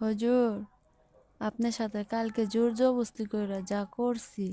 হুজুর, আপনার সাথে কালকে জোর জবরদস্তি কইরা যা করছি,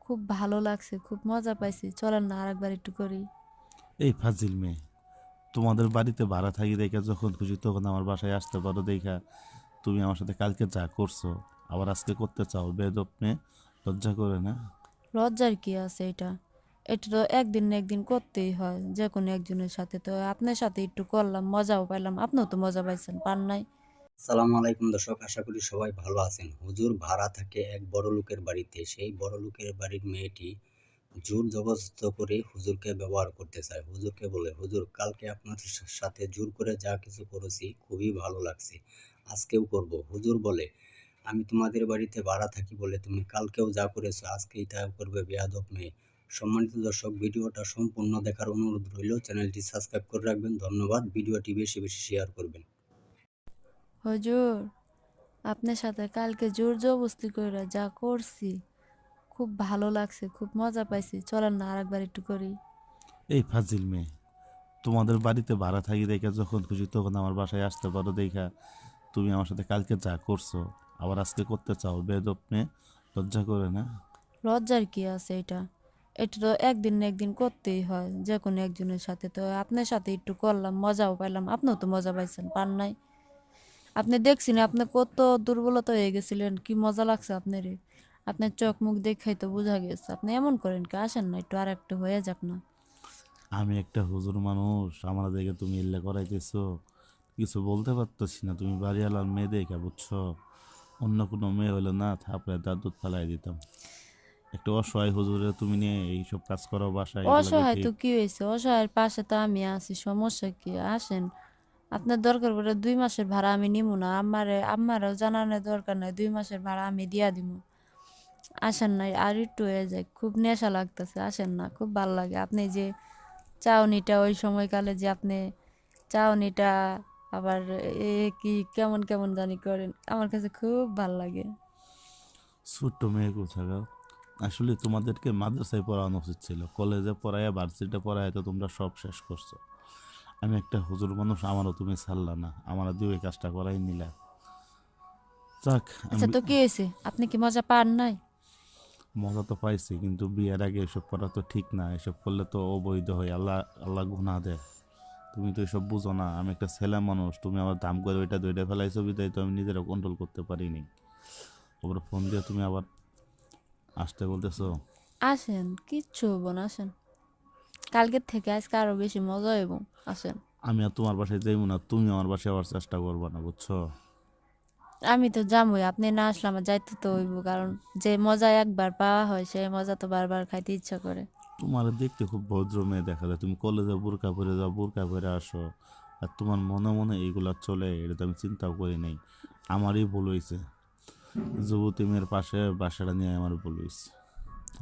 খুব ভালো লাগছে, খুব মজা পাইছি। চলেন না আরেকবার একটু করি। এই ফাজিল মেয়ে, তোমাদের বাড়িতে ভাড়া থাকি দেখা যখন খুশি তখন আমার বাসায় আসতে পারো দেখা তুমি আমার সাথে কালকে যা করছো আবার আজকে করতে চাও? বেয়াদব মেয়ে, লজ্জা করে না? লজ্জার কি আছে এটা? এটা তো একদিন না একদিন করতেই হয়, যে কোনো একজনের সাথে। তো আপনার সাথে একটু করলাম, মজাও পাইলাম। আপনিও তো মজা পাইছেন, পান নাই? আসসালামু আলাইকুম দর্শক, আশা করি সবাই ভালো আছেন। হুজুর ভাড়া থাকে এক বড় লোকের বাড়িতে। সেই বড় লোকের বাড়ির মেয়েটি জোর জবরদস্ত করে হুজুরকে ব্যবহার করতে চায়। হুজুরকে বলে, হুজুর কালকে আপনার সাথে জোর করে যা কিছু করেছি খুবই ভালো লাগছে, আজকেও করব। হুজুর বলে, আমি তোমাদের বাড়িতে ভাড়া থাকি বলে তুমি কালকেও যা করেছো আজকেই তা করবে, বেয়াদব মেয়ে। সম্মানিত দর্শক, ভিডিওটা সম্পূর্ণ দেখার অনুরোধ রইল। চ্যানেলটি সাবস্ক্রাইব করে রাখবেন। ধন্যবাদ। ভিডিওটি বেশি বেশি শেয়ার করবেন। হুজুর, আপনার সাথে কালকে জোর জবরদস্তি কইরা যা করছি, খুব ভালো লাগছে, খুব মজা পাইছি। চলেন না আরেকবার একটু করি। এই ফাজিল মেয়ে, তোমাদের বাড়িতে ভাড়া থাকি দেখা যখন খুশি তখন আমার বাসায় আসতে পারো দেখা তুমি আমার সাথে কালকে যা করছো আবার আজকে করতে চাও? বেয়াদব মেয়ে, লজ্জা করে না? লজ্জার কি আছে এটা? এটা তো একদিন না একদিন করতেই হয়, যে কোনো একজনের সাথে। তো আপনার সাথে একটু করলাম, মজাও পাইলাম। আপনিও তো মজা পাইছেন, পান নাই? আপনি দেখছেন আপনি কত দুর্বলতা হয়ে গেছিলেন, কি মজা লাগছে আপনার। আপনার চোখ মুখ দেখাই তো বোঝা গেছে। আপনি এমন করেন কি? আসেন না, একটু আর একটু হয়ে যাক না। আমি একটা হুজুর মানুষ, আমার দেখে তুমি এল্লা করাইতেছো? কিছু বলতে পারতেছি না। তুমি বাড়িওয়ালার মেয়ে দেখা, বুঝছো? অন্য কোনো মেয়ে হলে না থাপড়ে তার দুধ ফালাই দিতাম। একটা অসহায় হুজুরে তুমি নিয়ে এইসব কাজ করো বাসায়, এগুলা কি অসহায় তো ঠিক? কি হয়েছে? অসহায়ের পাশে তো আমি আছি, সমস্যা কি? আসেন। আপনার দরকার পড়ে 2 মাসের ভাড়া আমি নিব না। আমারও জানানোর দরকার নাই, 2 মাসের ভাড়া আমি দিয়া দিব। আসেন না, আর একটু হয়ে যায়। খুব নেশা লাগতেছে, আসেন না, খুব ভাল লাগে। আপনি যে চাউনিটা ওই সময়কালে যে আপনি চাউনিটা আবার কি কেমন কেমন জানি করেন, আমার কাছে খুব ভাল লাগে। ছোট্ট মেয়ে কোথাকার। আসলে তোমাদেরকে মাদ্রাসায় পড়ানো উচিত ছিল, কলেজে পড়ায় ভার্সিটিতে পড়ায় তো তোমরা সব শেষ করছো। আমি একটা হুজুর মানুষ, আমারও তুমি ছাড়লা না, আমার দিয়ে ওই কাজটা করাই নিলা। যাক, আচ্ছা, আমি তো কি হয়েছে? আপনি কি মজা পান নাই? মজা তো পাইছি, কিন্তু বিয়ের আগে এসব করা তো ঠিক না। এসব করলে তো অবৈধ হয়, আল্লাহ আল্লাহ গুনাহ দেয়। তুমি তো এসব বুঝো না। আমি একটা ছেলে মানুষ, তুমি আমার দাম করে ওইটা দইটা ফেলাইছো বিদায় তো আমি নিজেরা কন্ট্রোল করতে পারিনি। ওপরে ফোন দিয়ে তুমি আবার আসতে বলতেছো। আসেন, কিচ্ছু হবো না, আসেন। কালকের থেকে আজকে আরো বেশি মজা হইব। আসেন। আমি আর তোমার বাসায় যাইবো না, তুমি আমার বাসায় আবার চেষ্টা করবা না, বুঝছো? আমি তো যামই, আপনি না আসলে আমার যাইতে তো হইব, কারণ যে মজা একবার পাওয়া হয় সেই মজা তো বারবার খাইতে ইচ্ছা করে। তোমার দেখতে খুব ভদ্র মেয়ে দেখা যায়, তুমি কলেজে বোরকা পরে যাও, বোরকা পরে আসো, আর তোমার মনে মনে এইগুলা চলে, এটা তো আমি চিন্তাও করি নাই। আমারই ভুল হয়েছে, যুবতী মেয়ের পাশে বাসাটা নিয়ে আমার ভুল হয়েছে।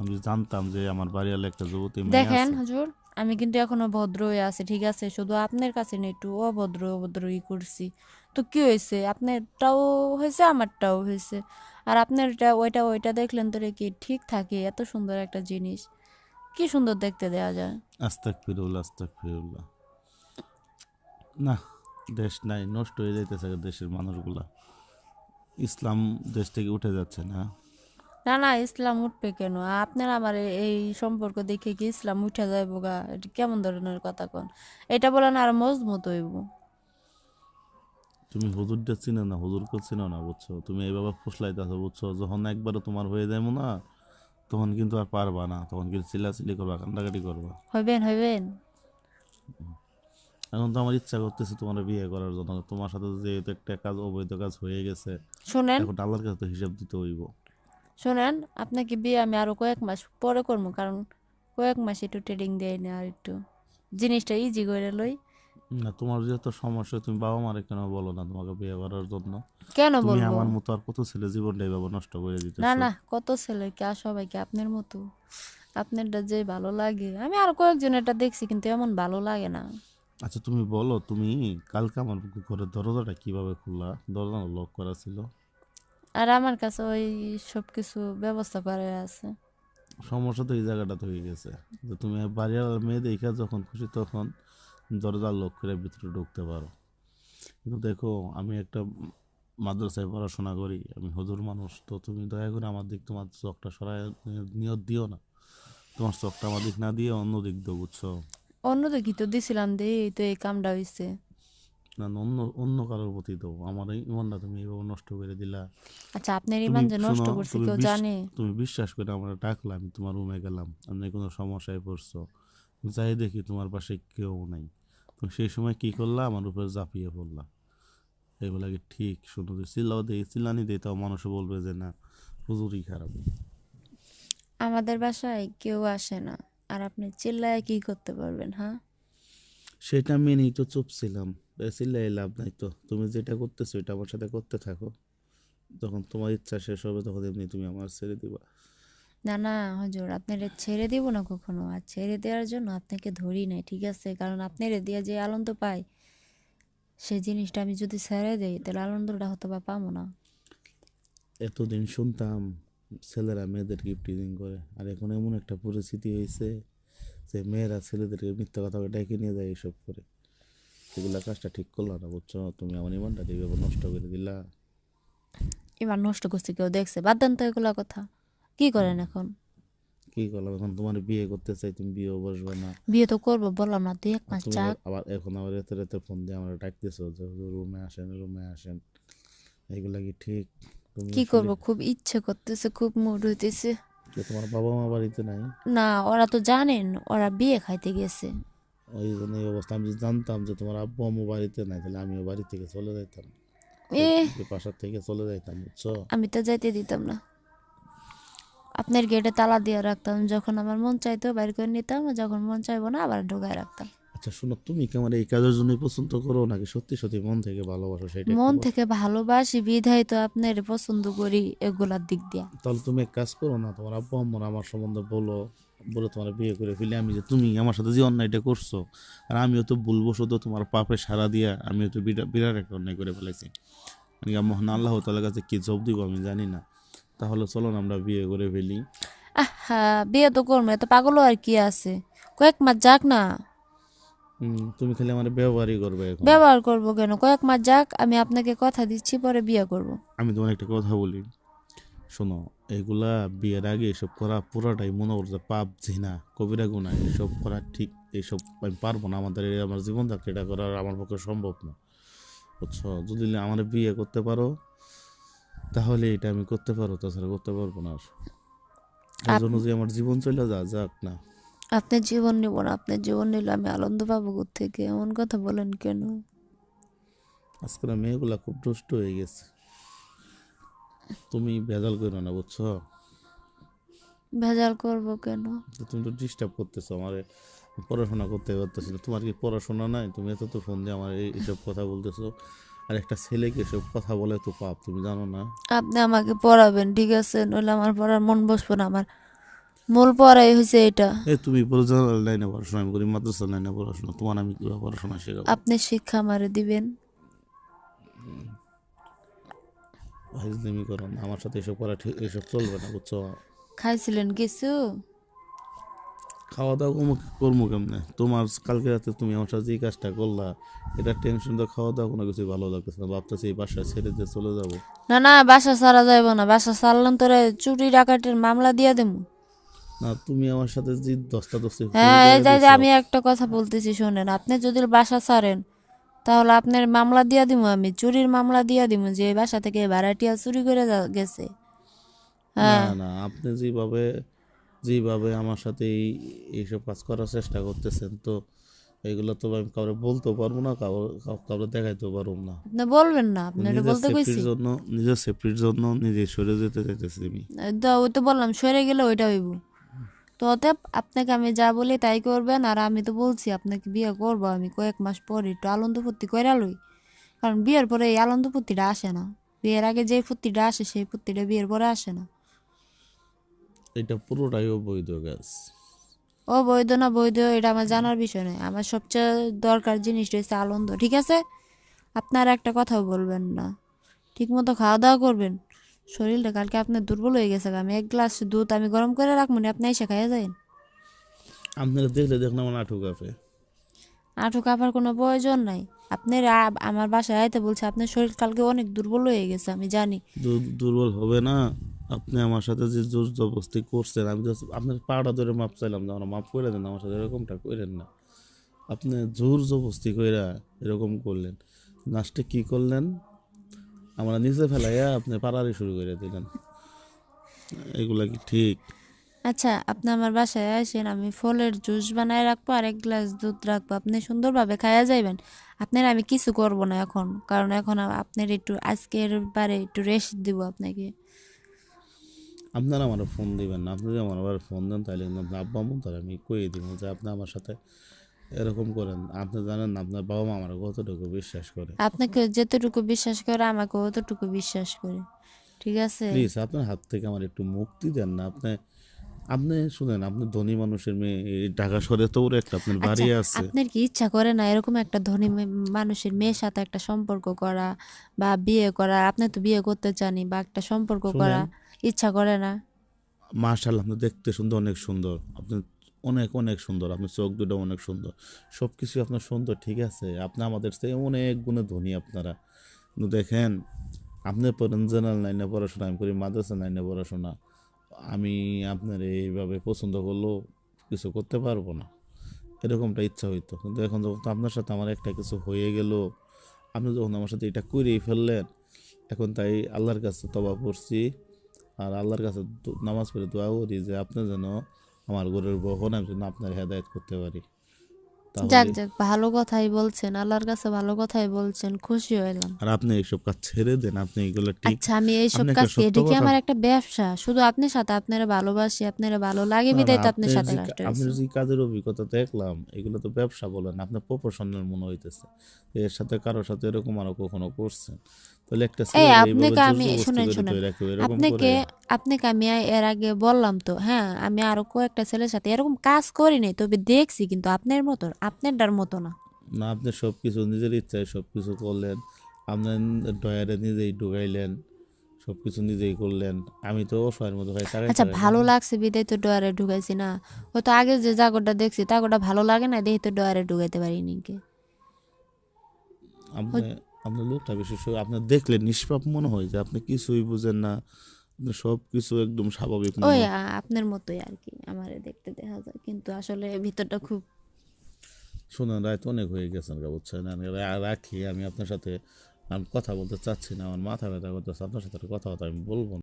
আমি জানতাম যে আমার বাড়িওয়ালা একটা যুবতী মেয়ে দেখেন আছে। হুজুর, আমি কিন্তু এখনো ভদ্র হয়ে আছি, ঠিক আছে? শুধু আপনার কাছে না একটু অভদ্র অভদ্রই করছি। তো কি হয়েছে? আপনারটাও হয়েছে, আমারটাও হয়েছে। আর আপনারটা ওইটা ওইটা দেখলেন তো কি ঠিক থাকে? এত সুন্দর একটা জিনিস কি সুন্দর দেখতে দেয়া যায়। আস্তাক ফিরুল্লাহ, আস্তাক ফিরুল্লাহ। না, দেশ নাই, নষ্ট হয়ে যাইতেছে দেশের মানুষগুলা। ইসলাম দেশ থেকে উঠে যাচ্ছে না। না না, ইসলাম উঠবে কেন? আপনার আমার এই সম্পর্ক দেখে কি ইসলাম উঠে যাইব গা? এটা কেমন ধরনের কথা কন? এটা বলেন আর মজবুত হইব। তুমি হুজুরটা চিনো না, হুজুরকে চিনো না, বুঝছো? তুমি এইভাবে ফুসলাইতেছো, বুঝছো? যখন একবারও তোমার হয়ে যাবো না, তখন কিন্তু আর পারবা না, তখন কিন্তু চিল্লাচিল্লি করবা, কান্দাকাটি করবা। হইবেন হইবেন। এখন তো আমার ইচ্ছা করতেছে তোমার বিয়ে করার জন্য। তোমার সাথে যেহেতু একটা কাজ, অবৈধ কাজ হয়ে গেছে, শুনেন এখন আল্লাহর কাছে তো হিসাব দিতে হইব। শুনেন, আপনাকে বিয়ে আমি আরো কয়েক মাস পরে করবো, কারণ কয়েক মাস একটু ট্রেডিং দেয় না, আর একটু জিনিসটা ইজি করে লই। না, তোমার যেহেতু সমস্যা, তুমি বাবা মারে কেন বলো না তোমাকে বিয়ে করার জন্য? কেন তুমি বলবো? আমার মতো আর কত ছেলে জীবনটা এইভাবে নষ্ট করে না দিতেছো। না, কত ছেলে কি আর সবাই কি আপনার মতো? আপনারটা যে ভালো লাগে, আমি আরো কয়েকজন এটা দেখছি, কিন্তু এমন ভালো লাগে না। আচ্ছা তুমি বলো, তুমি কালকে আমার ঘরের দরজাটা কিভাবে খোলা? দরজা লক করা ছিল। আর আমার কাছে ওই সব কিছু ব্যবস্থা করে আছে। সমস্যা তো এই জায়গাটা তো হয়ে গেছে, যে তুমি বাড়ির মেয়ে দেখা যখন খুশি তখন দরজা লক করে ভিতরে ঢুকতে পারো। কিন্তু দেখো, আমি একটা মাদ্রাসায় পড়াশোনা করি, আমি হুজুর মানুষ, তো তুমি দয়া করে আমার দিক তোমার চোখটা সরায় নিয়ত দিও না, তোমার চোখটা আমার দিক না দিয়ে অন্য দিক দাও, বুঝছো? অন্য তো কি তো দিছিলাম দে, এই তো এই কামটা হইছে। না না, অন্য অন্য কারোর প্রতি দাও, আমার এই ইমানটা তুমি এইভাবে নষ্ট করে দিলা। আচ্ছা, আপনার তুমি ইমান যে নষ্ট শোনো, করছে কেউ জানে? তুমি বিশ্বাস করে আমার ডাকলা, আমি তোমার রুমে গেলাম, আমি কোনো সমস্যায় পড়ছো, যাই দেখি তোমার পাশে কেউ নাই, তুমি সেই সময় কি করলা, আমার উপরে ঝাঁপিয়ে পড়লা। এগুলা কি ঠিক? শুনো, চিল্লাও দেই, চিল্লানি দেই, তাও মানুষও বলবে যে না, হুজুরই খারাপ। আমাদের বাসায় কেউ আসে না, আর আপনি চিল্লায় কি করতে পারবেন? হ্যাঁ, সেটা মেনেই তো চুপ ছিলাম, চিল্লাই লাভ নাই তো, তুমি যেটা করতেছো এটা আমার সাথে করতে থাকো, যখন তোমার ইচ্ছা শেষ হবে তখন এমনি তুমি আমার ছেড়ে দিবা। না না হুজুর, আপনারে ছেড়ে দিব না কখনো। আর ছেড়ে দেওয়ার জন্য আপনাকে ধরি নাই, ঠিক আছে? কারণ আপনারে দিয়ে যে আনন্দ পাই, সেই জিনিসটা আমি যদি ছেড়ে দেই তাহলে আনন্দটা হয়তো বা পাবো না। এতদিন শুনতাম ছেলেরা মেয়েদের গিফটিং করে, আর এখন এমন একটা পরিস্থিতি হয়েছে যে মেয়েরা ছেলেদেরকে মিথ্যা কথা বলে ডেকে নিয়ে যায় এসব করে। এগুলা কাজটা ঠিক করলা না, বুঝছো? তুমি আমার ইমানটা দিয়ে নষ্ট করে দিলা। এবার নষ্ট করছে কেউ দেখছে? বাদ দেন তো এগুলা কথা। কি করেন এখন? কি করলাম এখন? তোমার বিয়ে করতে চাই, তুমি বিয়েও বসবে না। বিয়ে তো করবো, বললাম না 2-1 আর মাস তুমি আবার যাক। আবার এখন আবার রাতে রাতে ফোন দিয়ে আমার ডাকতেছো যে রুমে আসেন, রুমে আসেন। এগুলা কি ঠিক? তুমি কি আসলে করব, খুব ইচ্ছে করতেছে, খুব মুড হইতেছে। তোমার বাবা মা বাড়িতে নাই? না, ওরা তো জানেন, ওরা বিয়ে খাইতে গেছে। ওই জন্য এই অবস্থা। আমি যদি জানতাম যে তোমার আব্বু আম্মু বাড়িতে নাই, তাহলে আমিও বাড়ি থেকে চলে যাইতাম, এ, বাসার থেকে চলে যাইতাম, বুঝছো? আমি তো যাইতে দিতাম না। আপনার গেটে তালা দিয়ে রাখতাম, যখন আমার মন চাইতো বাইর করে নিতাম, আর যখন মন চাইবো না আবার ঢুকায় রাখতাম। আচ্ছা শোনো, তুমি কি আমার এই কাজের জন্যই পছন্দ করো, নাকি সত্যি সত্যি মন থেকে ভালোবাসো, সেটা একটু মন বলো। থেকে ভালোবাসি বিধায় তো আপনার পছন্দ করি এগুলার দিক দিয়া। তাহলে তুমি এক কাজ করো না, তোমার আব্বু আম্মুর আমার সম্বন্ধে বলো, বলে তোমার বিয়ে করে ফেলি আমি, যে তুমি আমার সাথে যে অন্যায়টা করছো, আর আমিও তো ভুলবশত তোমার পাপে সাড়া দিয়া আমিও তো বিরাট বিরাট একটা অন্যায় করে ফেলেছি, মানে মহান আল্লাহ তাআলার কাছে কি জবাব দিব আমি জানি না। তাহলে চলো না আমরা বিয়ে করে ফেলি। আহা, বিয়ে তো করবো, এত পাগল আর কি আছে? কয়েক মাস যাক না। তুমি খালি আমার ব্যবহারই করবে এখন। ব্যবহার করব কেন? কয়েক মাস যাক, আমি আপনাকে কথা দিচ্ছি পরে বিয়ে করব। আমি তোমার একটা কথা বলি, শোনো, এগুলা বিয়ের আগে এসব করা পুরাটাই মনে করছে পাপ, জিনা, কবিরা গুনাহ, এসব করা ঠিক, এইসব আমি পারবো না, আমার জীবন থাকতে এটা করা আমার পক্ষে সম্ভব না, বুঝছো? যদি আমার বিয়ে করতে পারো তাহলে এটা আমি করতে পারো, তাছাড়া করতে পারবো না। আর এর জন্য আপ- যে আমার জীবন চলে যাক না। আপনার জীবন নিব না, আপনার জীবন নিলে আমি আনন্দ পাবো থেকে? এমন কথা বলেন কেন? আজকাল মেয়েগুলা খুব দুষ্ট হয়ে গেছে, তুমি ভেজাল করো না, বুঝছো? ভেজাল করব কেন? তো তুমি তো ডিস্টার্ব করতেছো আমার, পড়াশোনা করতে পারতেছি না। তোমার কি পড়াশোনা নাই? তুমি এত তো ফোন দিয়ে আমার এইসব কথা বলতেছো, আর একটা ছেলেকে এসব কথা বলে তো পাপ, তুমি জানো না? আপনি আমাকে পড়াবেন, ঠিক আছে? নইলে আমার পড়ার মন বসবো না। আমার মূল পড়াই হয়েছে এটা। তুমি প্রফেশনাল লাইনে পড়াশোনা, আমি করি মাদ্রাসা লাইনে পড়াশোনা, তোমার আমি কিভাবে পড়াশোনা শেখাবো? আপনি শিক্ষা আমারে দিবেন। ফাইজলামি করো না আমার সাথে, এসব করা ঠিক, এসব চলবে না, বুঝছো? খাইছিলেন কিছু? খাওয়া দাওয়া করবো কেমনে? তোমার কালকে রাতে তুমি আমার সাথে যে কাজটা করলা, এটা টেনশন, তো খাওয়া দাওয়া কোনো কিছু ভালো লাগতেছে না, ভাবতেছি এই বাসায় ছেড়ে দিয়ে চলে যাবো। না না, বাসা ছাড়া যাইব না। বাসা ছাড়লাম তোরে চুরি ডাকাতির মামলা দিয়া দেবো। না, তুমি আমার সাথে যে দস্তাদস্তি শুরু হ্যাঁ, এই করে যে দিছো। আমি একটা কথা বলতেছি শোনেন, আপনি যদি বাসা ছাড়েন তাহলে আপনার মামলা দিয়া দিব, আমি চুরির মামলা দিয়া দিব, যে এই বাসা থেকে ভাড়াটিয়া চুরি করে গেছে। না হ্যাঁ, না, আপনি যেভাবে যেভাবে আমার সাথে এইসব কাজ করার চেষ্টা করতেছেন, তো এগুলো তো আমি কাউকে বলতেও পারবো না, কাউকে দেখাইতেও পারবো না। আপনি বলবেন না? আপনি এটা নিজের বলতে সেফটির কইছি। জন্য, নিজের সেফটির জন্য নিজে সরে যেতে চাইতেছি আমি। ওই তো বললাম সরে গেলে ওইটা হইব। তো অতএব আপনাকে আমি যা বলি তাই করবেন। আর আমি তো বলছি আপনাকে বিয়ে করবো আমি কয়েক মাস পরে, একটু আনন্দ ফুর্তি কইরা লই। কারণ বিয়ের পরে এই আনন্দ ফুর্তিটা আসে না। বিয়ের আগে যে ফুর্তিটা আসে সেই ফুর্তিটা বিয়ের পরে আসে না। এটা পুরোটাই অবৈধ কাজ। ও বৈধ না বৈধ এটা আমার জানার বিষয় নয়। আমার সবচেয়ে দরকার জিনিসটা হচ্ছে আনন্দ, ঠিক আছে? আপনার একটা কথাও বলবেন না। ঠিক মতো খাওয়া দাওয়া করবেন। শরীরটা কালকে আপনার দুর্বল হয়ে গেছে। আমি 1 গ্লাস দুধ আমি গরম করে রাখবো না, আপনি এসে খাইয়া যাবেন। আপনারা দেখলে দেখলাম আমার আঁঠু কাঁপে। আঁঠু কাঁপার কোনো প্রয়োজন নাই। আপনার আমার বাসায় আইতে বলছে আপনার শরীর কালকে অনেক দুর্বল হয়ে গেছে, আমি জানি। দুর্বল হবে না। আপনি আমার সাথে যে জোর জবরদস্তি করছেন, আমি জাস্ট আপনার পাড়া ধরে মাপ চাইলাম যে আমার মাফ করে দেন, আমার সাথে এরকমটা করেন না। আপনি জোর জবরদস্তি কইরা এরকম করলেন, লাস্টে কি করলেন, আমরা নিচে ফেলাইয়া আপনি পাড়ারি শুরু করে দিলেন। এগুলা কি ঠিক? আচ্ছা, আপনি আমার বাসায় আসেন, আমি ফলের জুস বানায় রাখবো আর এক গ্লাস দুধ রাখবো, আপনি সুন্দরভাবে খাইয়া যাইবেন। আপনার আমি কিছু করব না এখন, কারণ এখন আপনার একটু আজকের বারে একটু রেস্ট দিব আপনাকে। আপনারা আমার ফোন দিবেন না। আপনি যদি আমার আবার ফোন দেন তাহলে কিন্তু আপনার আব্বা আম্মু তাহলে আমি কইয়ে দিব যে আপনি আমার সাথে এরকম করেন। আপনি জানেন না আপনার বাবা মা আমার কতটুকু বিশ্বাস করে। আপনাকে যেতটুকু বিশ্বাস করে আমাকে অতটুকু বিশ্বাস করে, ঠিক আছে? প্লিজ আপনার হাত থেকে আমার একটু মুক্তি দেন না। আপনি আপনি শুনেন, আপনি ধনী মানুষের মেয়ে, এই ঢাকা শহরে তো ওর একটা আপনার আচ্ছা, বাড়ি আছে। আপনার কি ইচ্ছা করে না এরকম একটা ধনী মানুষের মেয়ের সাথে একটা সম্পর্ক করা বা বিয়ে করা? আপনি তো বিয়ে করতে চানি, বা একটা সম্পর্ক করা শুনেন, ইচ্ছা করে না? মাশাআল্লাহ আপনি দেখতে সুন্দর, অনেক সুন্দর আপনি, অনেক অনেক সুন্দর। আপনার চোখ দুটো অনেক সুন্দর, সব কিছু আপনার সুন্দর, ঠিক আছে। আপনি আমাদের থেকে অনেক গুণে ধনী আপনারা। কিন্তু দেখেন, আপনি পড়েন জেনারেল লাইনে পড়াশোনা, আমি করি মাদ্রাসা লাইনে পড়াশোনা। আমি আপনার এইভাবে পছন্দ করলেও কিছু করতে পারবো না, এরকমটা ইচ্ছা হইতো। কিন্তু এখন যখন আপনার সাথে আমার একটা কিছু হয়ে গেল, আপনি যখন আমার সাথে এটা করেই ফেললেন, এখন তাই আল্লাহর কাছে তওবা করছি। আর আল্লাহর কাছে নামাজ পড়ে দোয়া করি যে আপনি যেন আমার ঘরের বউ হন, আমি যেন আপনার হেদায়েত করতে পারি। যাক তাহলে যাক, ভালো কথাই বলছেন, আল্লাহর কাছে ভালো কথাই বলছেন, খুশি হইলাম। আর আপনি এইসব কাজ ছেড়ে দেন, আপনি এগুলো ঠিক। আচ্ছা, আমি এইসব আপনি একটা কাজ কি, সত্য এটা কি কথা, আমার একটা ব্যবসা? শুধু আপনার সাথে আপনারা ভালোবাসি, আপনারা ভালো লাগে না না, বিদায় তো আপনার আপনার সাথে যে কাজটা আপনার হয়েছে। যে কাজের অভিজ্ঞতা দেখলাম, এগুলো তো ব্যবসা বলেন, আপনার প্রফেশনাল মনে হইতেছে। এর সাথে কারোর সাথে এরকম আরো কখনো করছেন? তাহলে একটা এই ছেলের এইভাবে আপনাকে জোর আমি, জবরদস্তি শুনেন করে শুনেন, ধরে রাখবে এরকম করে? আপনাকে আপনাকে আমি এর আগে বললাম তো, হ্যাঁ, আমি আরো কয়েকটা ছেলের সাথে এরকম কাজ করিনি, তবে দেখছি, কিন্তু আপনার মতো, আপনারটার মতো না। না, আপনি সব কিছু নিজের ইচ্ছায় সব কিছু করলেন। আপনার ডয়ারে নিজেই ঢুকাইলেন, সব কিছু নিজেই করলেন। আমি তো অসহায়ের মতো ভাই তাকাই আচ্ছা, তাকাই ভালো দেখলাম। লাগছে বিদায় তো ডয়ারে ঢুকাইছি না। ও তো আগে যে জাগরটা দেখছি তাগরটা ভালো লাগে না, দেখি তো ডয়ারে ঢুকাইতে পারিনি কে। আপনি, আপনার লোকটা বিশেষ করে আপনার দেখলে নিষ্পাপ মনে হয় যে আপনি কিছুই বুঝেন না, আপনি সব কিছু একদম স্বাভাবিক ওই মনে। আপনার মতোই আর কি, আমারে দেখতে দেখা যায়, কিন্তু আসলে ভিতরটা খুব। শুনুন, রাত অনেক হয়ে গেছেন গা, বুঝছেন, আমি রাখি। আমি আপনার সাথে আমি কথা বলতে চাচ্ছি না, আমার মাথা ব্যথা করতেছে, আপনার সাথে আর কথা আমি বলবো না।